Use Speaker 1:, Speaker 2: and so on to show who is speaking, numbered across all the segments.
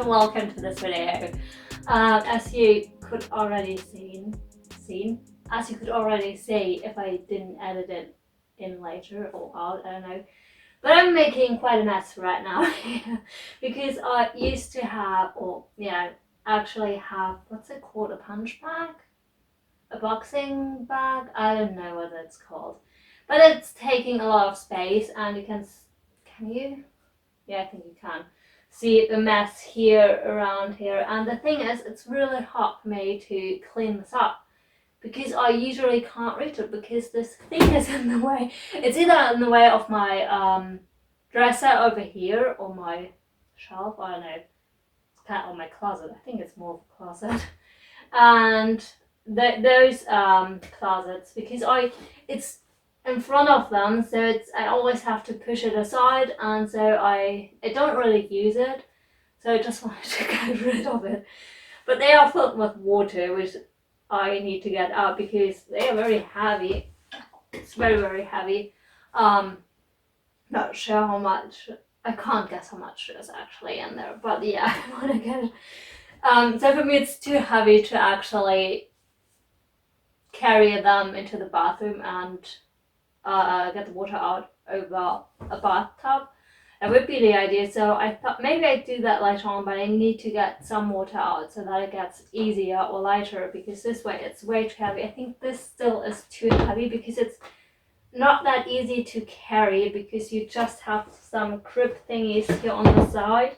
Speaker 1: welcome to this video. As you could already see, if I didn't edit it in later or out, I don't know. But I'm making quite a mess right now because I used to have, actually have, what's it called, a punch bag? A boxing bag? I don't know what it's called. But it's taking a lot of space, and you can you? Yeah, I think you can see the mess here around here. And the thing is, it's really hard for me to clean this up because I usually can't reach it because this thing is in the way. It's either in the way of my dresser over here or my shelf. I don't know. It's kind of, or my closet. I think it's more of a closet. And those closets, because it's in front of them, so I always have to push it aside, and so I don't really use it, so I just wanted to get rid of it. But they are filled with water, which I need to get out because they are very heavy. It's very heavy. Not sure how much. I can't guess how much is actually in there, but yeah, I want to get it. So for me, it's too heavy to actually carry them into the bathroom and get the water out over a bathtub. That would be the idea. So I thought maybe I'd do that later on, but I need to get some water out so that it gets easier or lighter, because this way it's way too heavy. I think this still is too heavy because it's not that easy to carry, because you just have some grip thingies here on the side.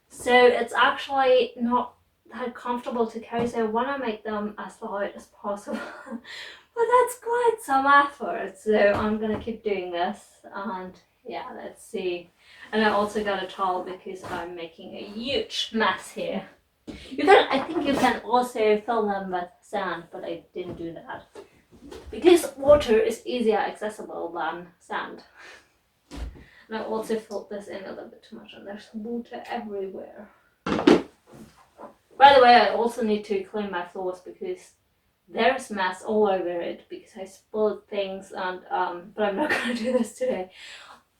Speaker 1: So it's actually not that comfortable to carry, so I want to make them as light as possible. But that's quite some effort, so I'm gonna keep doing this, and yeah, let's see. And I also got a towel because I'm making a huge mess here. I think you can also fill them with sand, but I didn't do that because water is easier accessible than sand. And I also filled this in a little bit too much, and there's water everywhere. By the way, I also need to clean my floors because there's mess all over it because I spilled things, and but I'm not gonna do this today.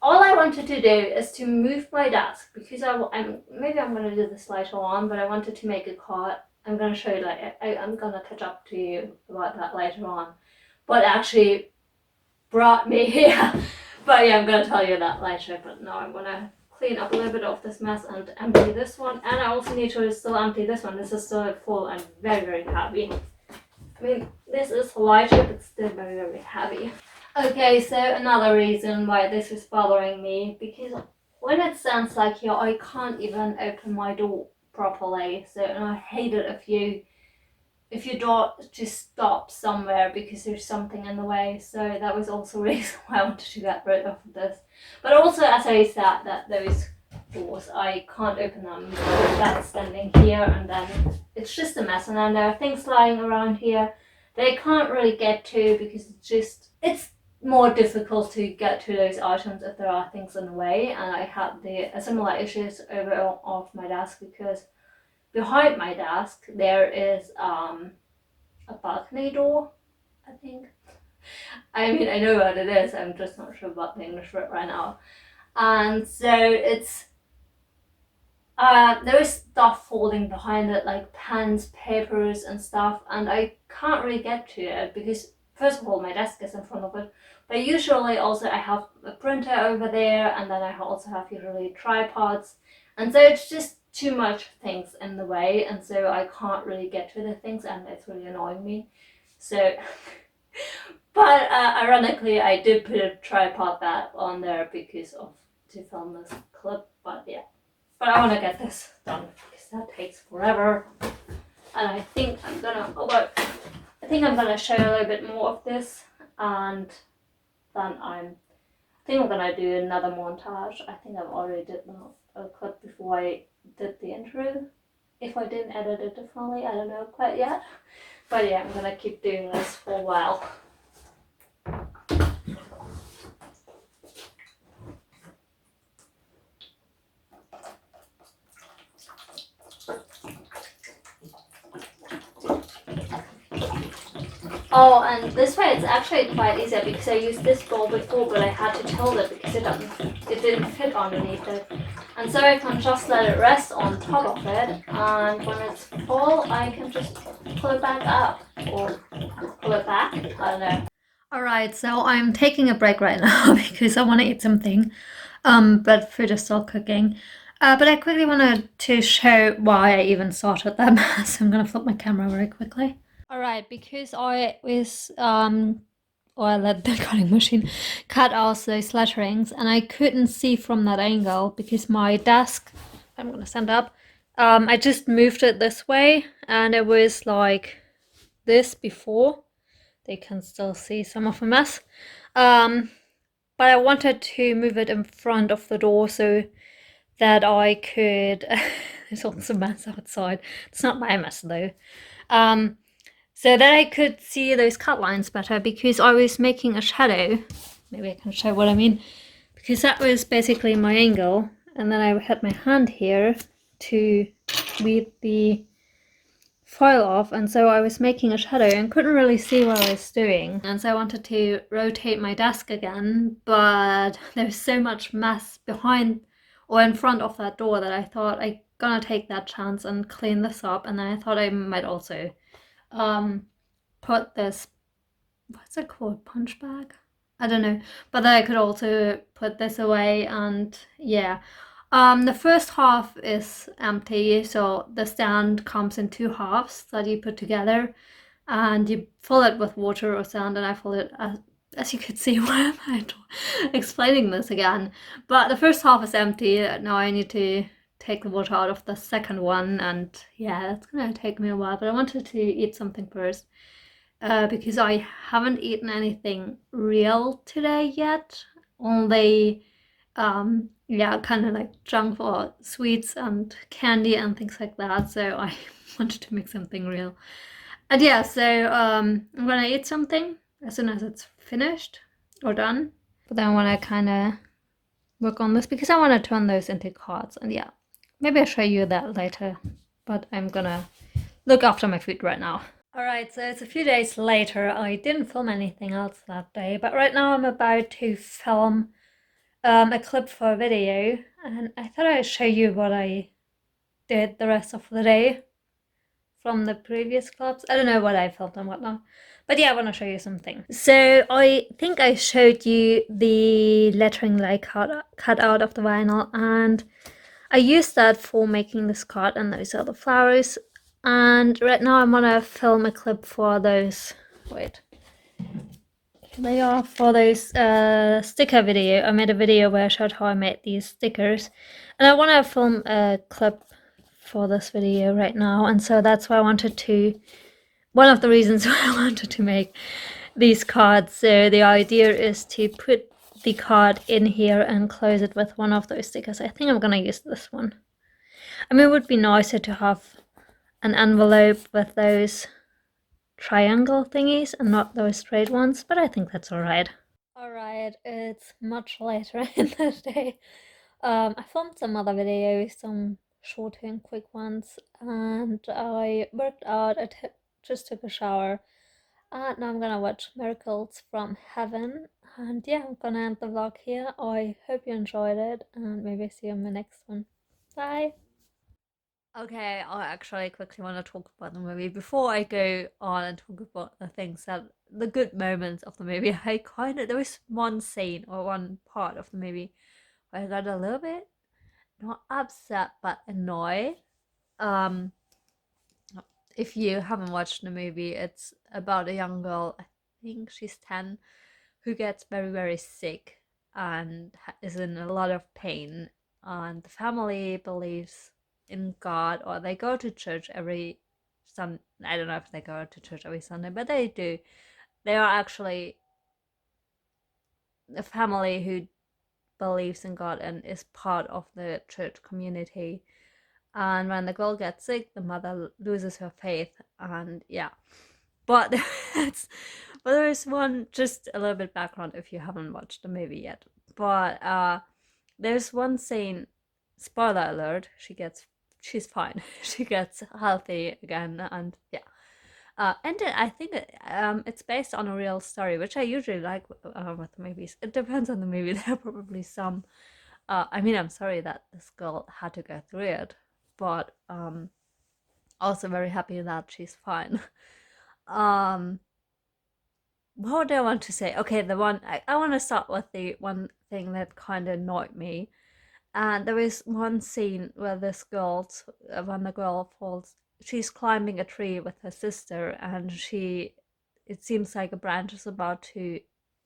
Speaker 1: All I wanted to do is to move my desk because maybe I'm gonna do this later on, but I wanted to make a card. I'm gonna show you I'm gonna catch up to you about that later on. What actually brought me here. But yeah, I'm gonna tell you that later. But now I'm gonna clean up a little bit of this mess and empty this one, and I also need to still empty this one. This is still full and very heavy. I mean, this is lighter, but still very heavy. Okay, so another reason why this is bothering me, because when it stands like here, I can't even open my door properly. So, and I hate it if your door just stops somewhere because there's something in the way. So that was also a reason why I wanted to get rid of this. But also, as I said, that those doors, I can't open them. That's standing here, and then it's just a mess. And then there are things lying around here they can't really get to because it's more difficult to get to those items if there are things in the way. And I had similar issues over off my desk because behind my desk there is a balcony door, I think. I mean, I know what it is, I'm just not sure about the English word right now. And so it's there is stuff falling behind it, like pens, papers and stuff, and I can't really get to it because first of all my desk is in front of it, but usually also I have a printer over there, and then I also have usually tripods, and so it's just too much things in the way, and so I can't really get to the things, and it's really annoying me. So but ironically I did put a tripod back on there because of to film this clip, but yeah. But I want to get this done because that takes forever. And I think I'm gonna show you a little bit more of this, and then I think I'm gonna do another montage. I think I've already did a clip before I did the intro. If I didn't edit it differently, I don't know quite yet. But yeah, I'm gonna keep doing this for a while. Oh, and this way it's actually quite easier because I used this bowl before, but I had to tilt it because it didn't fit underneath it. And so I can just let it rest on top of it, and when it's full, I can just pull it back up or pull it back. I don't know. Alright, so I'm taking a break right now because I want to eat something, but food is still cooking. But I quickly wanted to show why I even started that mess. I'm gonna flip my camera very quickly. Alright, because I was or I let the cutting machine cut out those letterings, and I couldn't see from that angle because my desk, I'm gonna stand up, I just moved it this way, and it was like this before. They can still see some of the mess. But I wanted to move it in front of the door so that I could there's also a mess outside. It's not my mess though. So that I could see those cut lines better because I was making a shadow. Maybe I can show what I mean. Because that was basically my angle, and then I had my hand here to weed the foil off, and so I was making a shadow and couldn't really see what I was doing. And so I wanted to rotate my desk again, but there was so much mess behind or in front of that door that I thought I'm gonna take that chance and clean this up. And then I thought I might also put this, what's it called, punch bag? I don't know, but then I could also put this away. And yeah, the first half is empty, so the stand comes in two halves that you put together, and you fill it with water or sand, and I fill it as you could see. Why am I explaining this again? But the first half is empty. Now I need to take the water out of the second one, and yeah, that's gonna take me a while, but I wanted to eat something first. Because I haven't eaten anything real today yet. Only, yeah, kind of like junk or sweets and candy and things like that. So I wanted to make something real. And yeah, so I'm gonna eat something as soon as it's finished or done. But then I want to kind of work on this because I want to turn those into cards. And yeah, maybe I'll show you that later. But I'm gonna look after my food right now. Alright, so it's a few days later. I didn't film anything else that day, but right now I'm about to film a clip for a video, and I thought I'd show you what I did the rest of the day from the previous clips. I don't know what I filmed and whatnot, but yeah, I want to show you something. So I think I showed you the lettering that I cut out of the vinyl, and I used that for making this card, and those are the flowers. And right now I'm gonna film a clip for those, wait, they are for those sticker video. I made a video where I showed how I made these stickers, and I want to film a clip for this video right now, and so that's why I wanted to, one of the reasons why I wanted to make these cards. So the idea is to put the card in here and close it with one of those stickers. I think I'm gonna use this one. I mean, it would be nicer to have an envelope with those triangle thingies and not those straight ones, but I think that's alright. Alright, it's much later in the day. I filmed some other videos, some short and quick ones, and I worked out. Just took a shower, and now I'm gonna watch Miracles from Heaven. And yeah, I'm gonna end the vlog here. I hope you enjoyed it, and maybe see you in my next one. Bye! Okay, I actually quickly want to talk about the movie before I go on and talk about the things that the good moments of the movie. There was one scene or one part of the movie where I got a little bit not upset but annoyed. Um, if you haven't watched the movie, it's about a young girl. I think she's 10, who gets very very sick and is in a lot of pain, and the family believes in God, or they go to church every Sunday. I don't know if they go to church every Sunday, but they do. They are actually a family who believes in God and is part of the church community. And when the girl gets sick, the mother loses her faith, and yeah. But but there's one, just a little bit background if you haven't watched the movie yet. But there's one scene, spoiler alert, she's fine. She gets healthy again, and yeah.
Speaker 2: And then I think it's based on a real story, which I usually like with movies. It depends on the movie. There are probably some. I mean, I'm sorry that this girl had to go through it, but also very happy that she's fine. Um, what do I want to say? Okay, the one I want to start with the one thing that kind of annoyed me. And there is one scene where this girl, when the girl falls, she's climbing a tree with her sister, and it seems like a branch is about to,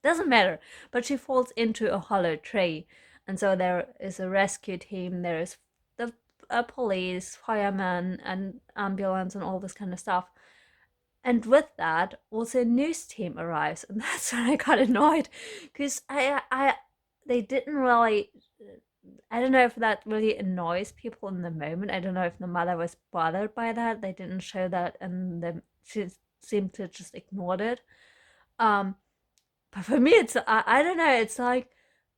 Speaker 2: doesn't matter, but she falls into a hollow tree. And so there is a rescue team, there is the police, firemen, and ambulance, and all this kind of stuff. And with that, also a news team arrives, and that's when I got annoyed because they didn't really. I don't know if that really annoys people in the moment. I don't know if the mother was bothered by that. They didn't show that, and she seemed to just ignored it. Um, but for me, I don't know. It's like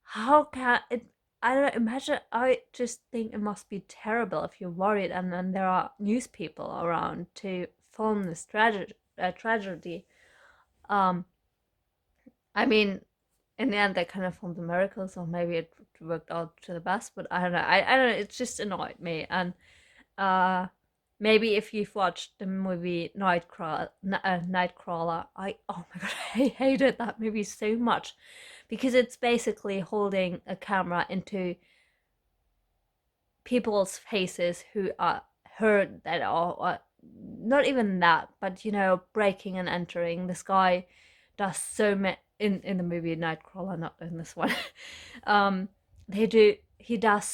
Speaker 2: how can it? I don't know. Imagine. I just think it must be terrible if you're worried, and then there are news people around to film this tragedy. Um, I mean, in the end, they kind of filmed a miracle, so maybe it worked out to the best. But I don't know. I don't know. It just annoyed me, and uh, maybe if you've watched the movie Nightcrawler, I oh my god, I hated that movie so much because it's basically holding a camera into people's faces who are hurt that are not even that, but breaking and entering. This guy does so many in the movie Nightcrawler, not in this one. um, he does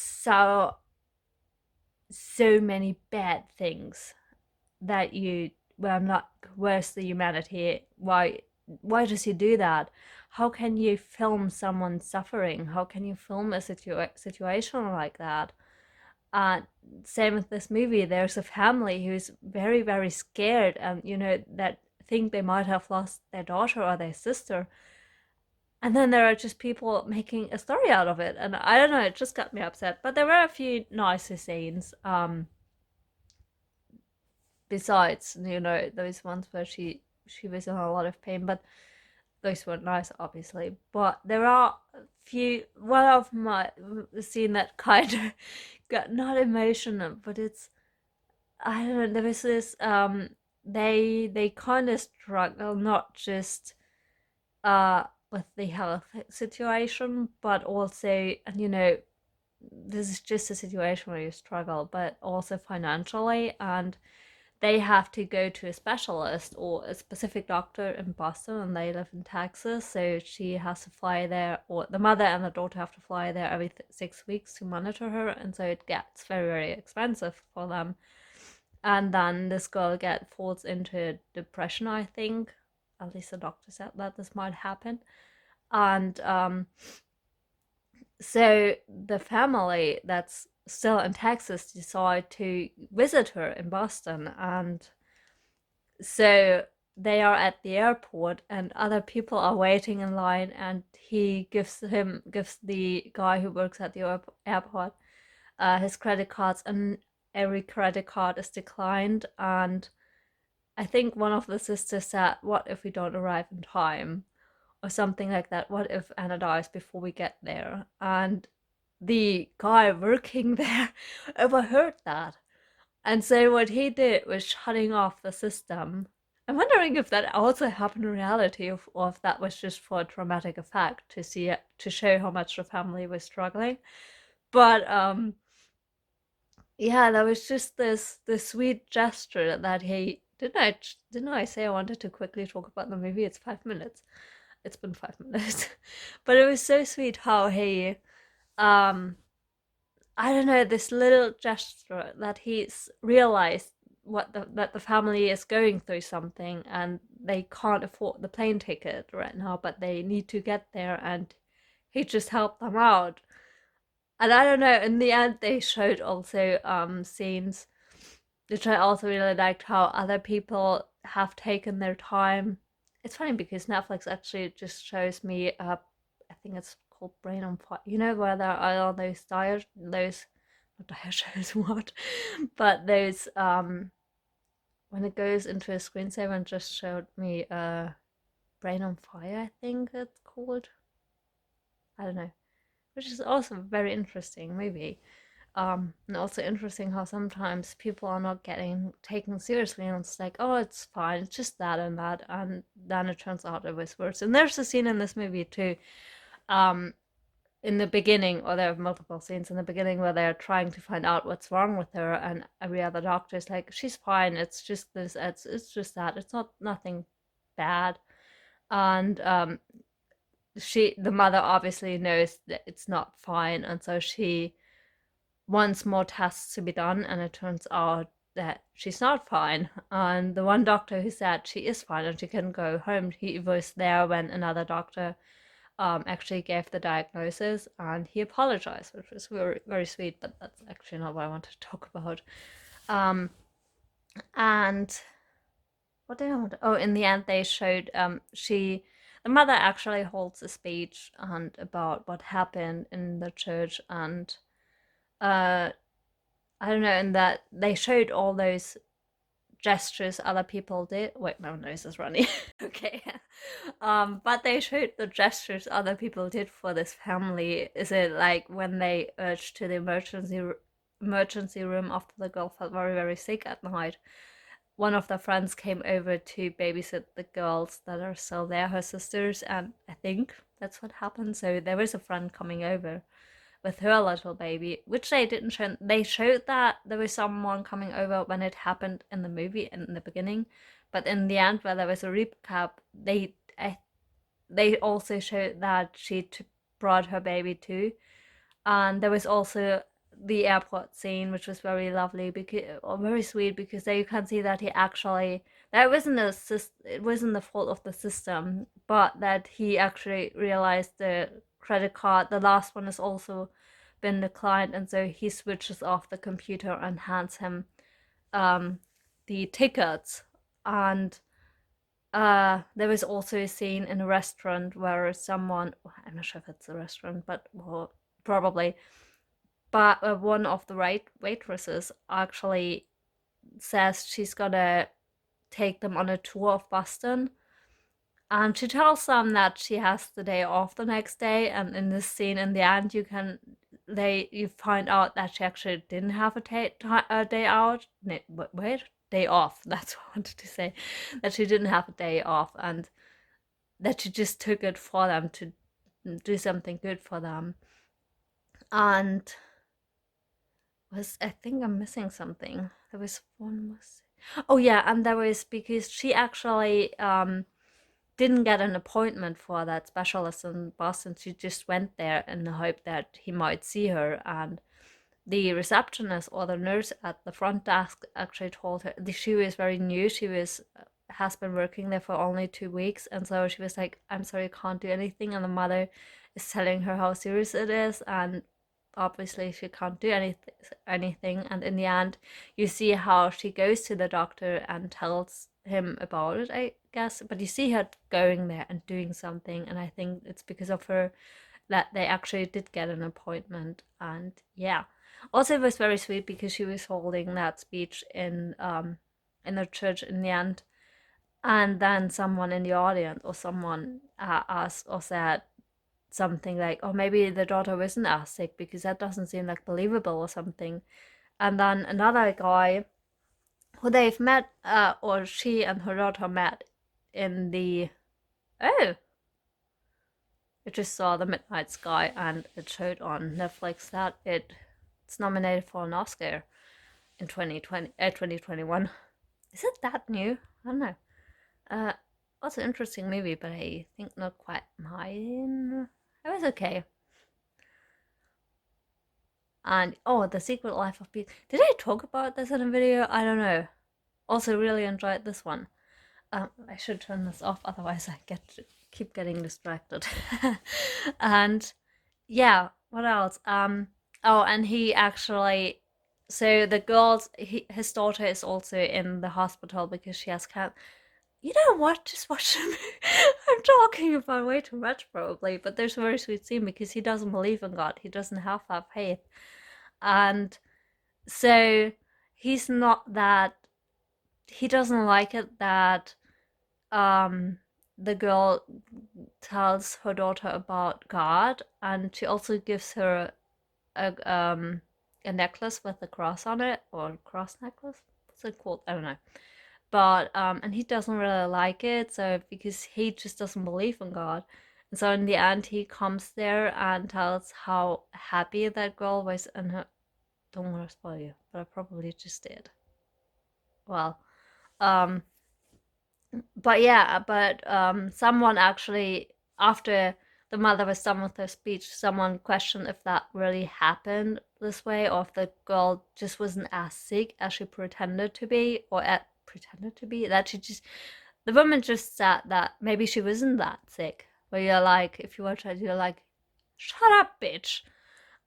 Speaker 2: so many bad things that well, I'm not, where's the humanity? Why does he do that? How can you film someone suffering? How can you film a situation like that? uh Same with this movie. There's a family who's very, very scared, and that think they might have lost their daughter or their sister, and then there are just people making a story out of it, and I don't know, it just got me upset. But there were a few nicer scenes, besides those ones where she was in a lot of pain, but those weren't nice, obviously. But there are a few, one of my scene that kind of got not emotional, but it's, I don't know, there was this they kind of struggle not just with the health situation, but also, and this is just a situation where you struggle, but also financially, and they have to go to a specialist or a specific doctor in Boston, and they live in Texas, so she has to fly there, or the mother and the daughter have to fly there every 6 weeks to monitor her, and so it gets very, very expensive for them. And then this girl falls into depression, I think. At least the doctor said that this might happen. And so the family that's still in Texas decide to visit her in Boston, and so they are at the airport, and other people are waiting in line, and he gives the guy who works at the airport his credit cards, and every credit card is declined. And I think one of the sisters said, "What if we don't arrive in time?" or something like that. What if Anna dies before we get there? And the guy working there overheard that. And so what he did was shutting off the system. I'm wondering if that also happened in reality, or if that was just for a dramatic effect to see it, to show how much the family was struggling. But yeah, that was just this sweet gesture that he didn't I say I wanted to quickly talk about the movie? It's 5 minutes. It's been 5 minutes. But it was so sweet how he um I don't know, this little gesture that he's realized that the family is going through something, and they can't afford the plane ticket right now, but they need to get there, and he just helped them out. And I don't know, in the end they showed also scenes which I also really liked, how other people have taken their time. It's funny because Netflix actually just shows me I think it's called Brain on Fire. Where there are all those those not dire shows what, but those when it goes into a screensaver and just showed me Brain on Fire, I think it's called. I don't know. Which is also a very interesting movie. And also interesting how sometimes people are not getting taken seriously and it's like, oh, it's fine, it's just that and that, and then it turns out it was worse. And there's a scene in this movie too, um, in the beginning, or there are multiple scenes in the beginning where they're trying to find out what's wrong with her, and every other doctor is like, she's fine, it's just this, it's just that, it's not nothing bad. And the mother obviously knows that it's not fine, and so she wants more tests to be done, and it turns out that she's not fine. And the one doctor who said she is fine and she can go home, he was there when another doctor actually gave the diagnosis, and he apologized, which was very, very sweet, but that's actually not what I wanted to talk about. Um, and what did I want to, oh, in the end, they showed the mother actually holds a speech and about what happened in the church, and uh, I don't know, in that they showed all those gestures other people did. Wait, my nose is running. Okay. But they showed the gestures other people did for this family. Is it like when they urged to the emergency room after the girl felt very, very sick at night? One of the friends came over to babysit the girls that are still there, her sisters, and I think that's what happened. So there was a friend coming over with her little baby, which they didn't show. They showed that there was someone coming over when it happened in the movie in the beginning, but in the end, where there was a recap, they also showed that she brought her baby too, and there was also the airport scene, which was very lovely because, or very sweet, because there you can see that he actually, that wasn't it wasn't the fault of the system, but that he actually realized the credit card, the last one, has also been declined, and so he switches off the computer and hands him um, the tickets. And there was also a scene in a restaurant where someone, I'm not sure if it's a restaurant, but well, probably, but one of the waitresses actually says she's gonna take them on a tour of Boston, and she tells them that she has the day off the next day. And in this scene, in the end, you find out that she actually didn't have a day out. No, wait, day off. That's what I wanted to say. That she didn't have a day off, and that she just took it for them to do something good for them. And I think I'm missing something. There was one more. Oh yeah, and there was, because she actually didn't get an appointment for that specialist in Boston. She just went there in the hope that he might see her, and the receptionist or the nurse at the front desk actually told her she was very new. She has been working there for only 2 weeks, and so she was like, "I'm sorry, can't do anything." And the mother is telling her how serious it is, and obviously she can't do anything. And in the end, you see how she goes to the doctor and tells him about it, I guess. But you see her going there and doing something, and I think it's because of her that they actually did get an appointment. And yeah, also it was very sweet because she was holding that speech in the church in the end, and then someone in the audience or someone asked or said something like, "Oh, maybe the daughter wasn't as sick because that doesn't seem like believable," or something. And then another guy who they've met, or she and her daughter met in the, oh, I just saw The Midnight Sky, and it showed on Netflix that it's nominated for an Oscar in 2021. Is it that new? I don't know. Uh, also interesting movie, but I think not quite mine. It was okay. And oh, The Secret Life of Bees. Did I talk about this in a video? I don't know. Also, really enjoyed this one. I should turn this off, otherwise I keep getting distracted. And yeah, what else? Oh, and he actually, so the his daughter is also in the hospital because she has cancer. You know what? Just watch the movie. I'm talking about way too much probably, but there's a very sweet scene because he doesn't believe in God. He doesn't have that faith. And so he's not that he doesn't like it that um the girl tells her daughter about God, and she also gives her a necklace with a cross on it, or a cross necklace. What's it called? I don't know. But and he doesn't really like it, so because he just doesn't believe in God. And so in the end he comes there and tells how happy that girl was in her. Don't want to spoil you, but I probably just did. Well, um but yeah, but someone actually, after the mother was done with her speech, someone questioned if that really happened this way, or if the girl just wasn't as sick as she pretended to be, or pretended to be, that she just, the woman just said that maybe she wasn't that sick. Where you're like, if you watch it, you're like, shut up, bitch.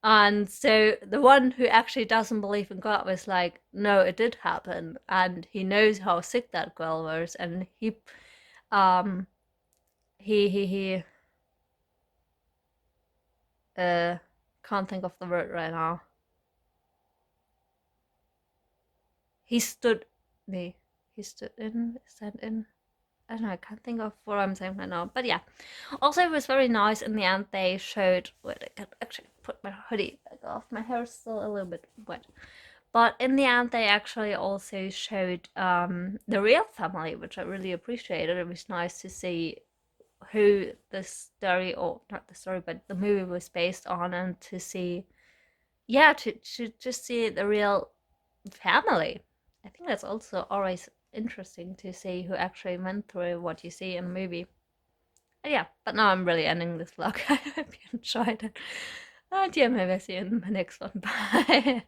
Speaker 2: And so the one who actually doesn't believe in God was like, no, it did happen, and he knows how sick that girl was, and um he uh can't think of the word right now. He stood me. He stood in. Is that in? I don't know. I can't think of what I'm saying right now. But yeah. Also, it was very nice in the end. They showed. Wait, I can actually put my hoodie back off. My hair is still a little bit wet. But in the end, they actually also showed the real family, which I really appreciated. It was nice to see who the story, or not the story, but the movie was based on, and to see, yeah, to just see the real family. I think that's also always interesting to see who actually went through what you see in a movie. Yeah, but now I'm really ending this vlog. I hope you enjoyed it. And yeah, maybe I'll see you in my next one. Bye.